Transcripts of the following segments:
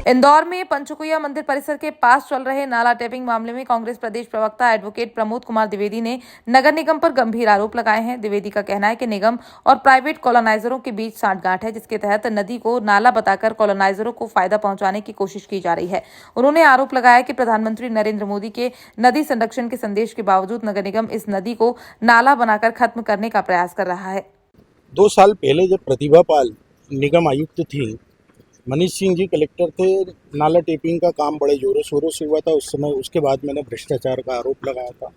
इंदौर में पंचकुइया मंदिर परिसर के पास चल रहे नाला टैपिंग मामले में कांग्रेस प्रदेश प्रवक्ता एडवोकेट प्रमोद कुमार द्विवेदी ने नगर निगम पर गंभीर आरोप लगाए हैं। द्विवेदी का कहना है कि निगम और प्राइवेट कॉलोनाइजरों के बीच सांठगांठ है, जिसके तहत नदी को नाला बताकर कॉलोनाइजरों को फायदा पहुंचाने की कोशिश की जा रही है। उन्होंने आरोप लगाया कि प्रधानमंत्री नरेंद्र मोदी के नदी संरक्षण के संदेश के बावजूद नगर निगम इस नदी को नाला बनाकर खत्म करने का प्रयास कर रहा है। 2 साल पहले जब प्रतिभा पाल निगम आयुक्त थी, मनीष सिंह जी कलेक्टर थे, नाला टेपिंग का काम बड़े जोरों शोरों से हुआ था उस समय। उसके बाद मैंने भ्रष्टाचार का आरोप लगाया था।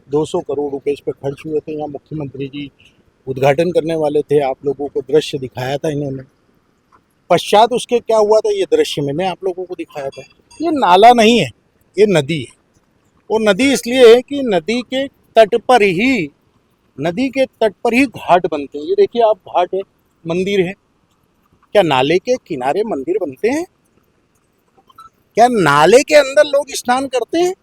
200 करोड़ रुपए इस पर खर्च हुए थे। यहाँ मुख्यमंत्री जी उद्घाटन करने वाले थे, आप लोगों को दृश्य दिखाया था इन्होंने। पश्चात उसके क्या हुआ था, ये दृश्य मैंने आप लोगों को दिखाया था। ये नाला नहीं है, ये नदी है। वो नदी इसलिए है कि नदी के तट पर ही घाट बनते हैं। ये देखिए आप, घाट है, मंदिर है। क्या नाले के किनारे मंदिर बनते हैं? क्या नाले के अंदर लोग स्नान करते हैं?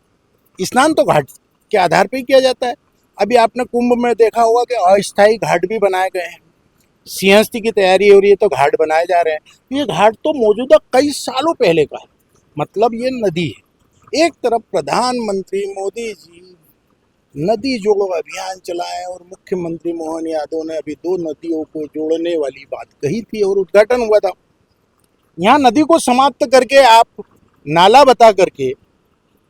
स्नान तो घाट के आधार पर ही किया जाता है। अभी आपने कुंभ में देखा होगा कि अस्थायी घाट भी बनाए गए हैं। सिंहस्थ की तैयारी हो रही है तो घाट बनाए जा रहे हैं। ये घाट तो मौजूदा कई सालों पहले का है। मतलब ये नदी है। एक तरफ प्रधानमंत्री मोदी जी नदी जोड़ो अभियान चलाए और मुख्यमंत्री मोहन यादव ने अभी 2 नदियों को जोड़ने वाली बात कही थी और उद्घाटन हुआ था। यहाँ नदी को समाप्त करके आप नाला बता करके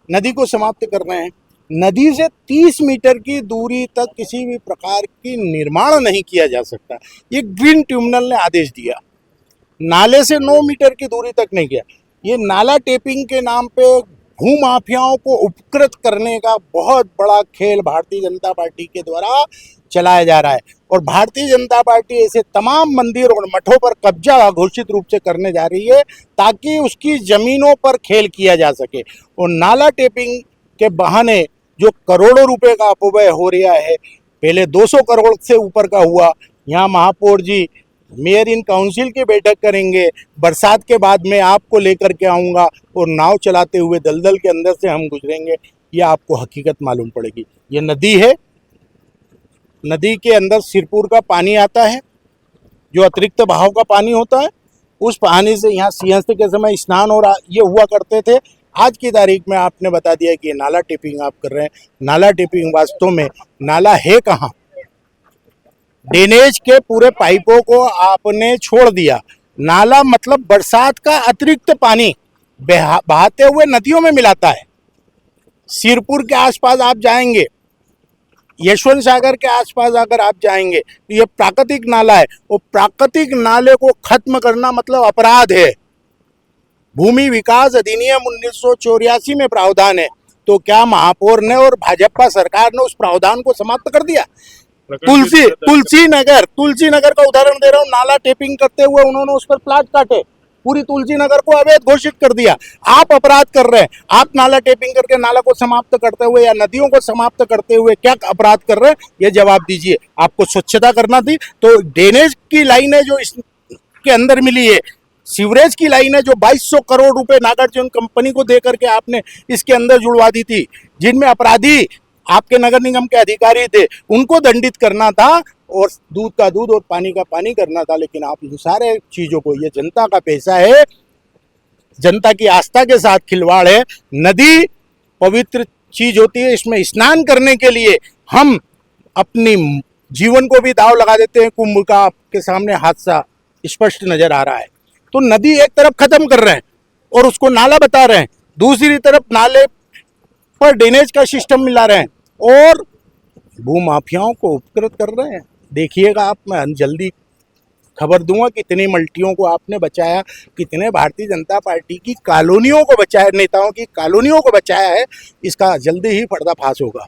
नदी को समाप्त कर रहे हैं। नदी से 30 मीटर की दूरी तक किसी भी प्रकार की निर्माण नहीं किया जा सकता। ये ग्रीन ट्रिब्यूनल ने आदेश दिया। नाले से 9 मीटर की दूरी तक नहीं किया। ये नाला टेपिंग के नाम पे भूमाफियाओं को उपकृत करने का बहुत बड़ा खेल भारतीय जनता पार्टी के द्वारा चलाया जा रहा है। और भारतीय जनता पार्टी ऐसे तमाम मंदिर और मठों पर कब्जा घोषित रूप से करने जा रही है ताकि उसकी जमीनों पर खेल किया जा सके। और नाला टेपिंग के बहाने जो करोड़ों रुपए का अपव्यय हो रहा है, पहले 200 करोड़ से ऊपर का हुआ। यहाँ महापौर जी मेयर इन काउंसिल की बैठक करेंगे। बरसात के बाद मैं आपको लेकर के आऊँगा और नाव चलाते हुए दलदल के अंदर से हम गुजरेंगे। ये आपको हकीकत मालूम पड़ेगी। ये नदी है, नदी के अंदर सिरपुर का पानी आता है, जो अतिरिक्त बहाव का पानी होता है। उस पानी से यहाँ सिंहस्थ के समय स्नान और ये हुआ करते थे। आज की तारीख में आपने बता दिया कि ये नाला टेपिंग आप कर रहे हैं। नाला टेपिंग वास्तव में नाला है कहाँ? ड्रेनेज के पूरे पाइपों को आपने छोड़ दिया। नाला मतलब बरसात का अतिरिक्त पानी बहाते हुए नदियों में मिलाता है। सिरपुर के आसपास आप जाएंगे, यशवंत सागर के आसपास अगर आप जाएंगे तो ये प्राकृतिक नाला है। वो प्राकृतिक नाले को खत्म करना मतलब अपराध है। भूमि विकास अधिनियम 1984 में प्रावधान है। तो क्या महापौर ने और भाजपा सरकार ने उस प्रावधान को समाप्त कर दिया? तुलसी नगर का उदाहरण दे रहा हूँ। नाला टेपिंग करते हुए उन्होंने उस पर प्लाट काटे, पूरी तुलसी नगर को अवैध घोषित कर दिया। आप अपराध कर रहे हैं। आप नाला टेपिंग करके नाला को समाप्त करते हुए या नदियों को समाप्त करते हुए क्या अपराध कर रहे हैं, ये जवाब दीजिए। आपको स्वच्छता करना थी तो ड्रेनेज की लाइनें जो इसके अंदर मिली है, सीवरेज की लाइन है जो 2200 करोड़ रुपए नागार्जुन कंपनी को दे करके आपने इसके अंदर जुड़वा दी थी, जिनमें अपराधी आपके नगर निगम के अधिकारी थे, उनको दंडित करना था और दूध का दूध और पानी का पानी करना था। लेकिन आप इन सारे चीजों को, ये जनता का पैसा है, जनता की आस्था के साथ खिलवाड़ है। नदी पवित्र चीज होती है, इसमें स्नान करने के लिए हम अपनी जीवन को भी दांव लगा देते हैं। कुंभ का आपके सामने हादसा स्पष्ट नजर आ रहा है। तो नदी एक तरफ खत्म कर रहे हैं और उसको नाला बता रहे हैं, दूसरी तरफ नाले पर ड्रेनेज का सिस्टम मिला रहे हैं और भूमाफियाओं को उपकृत कर रहे हैं। देखिएगा आप, मैं जल्दी खबर दूंगा कितनी मल्टियों को आपने बचाया, कितने भारतीय जनता पार्टी की कॉलोनियों को बचाया, नेताओं की कॉलोनियों को बचाया है। इसका जल्दी ही पर्दाफाश होगा।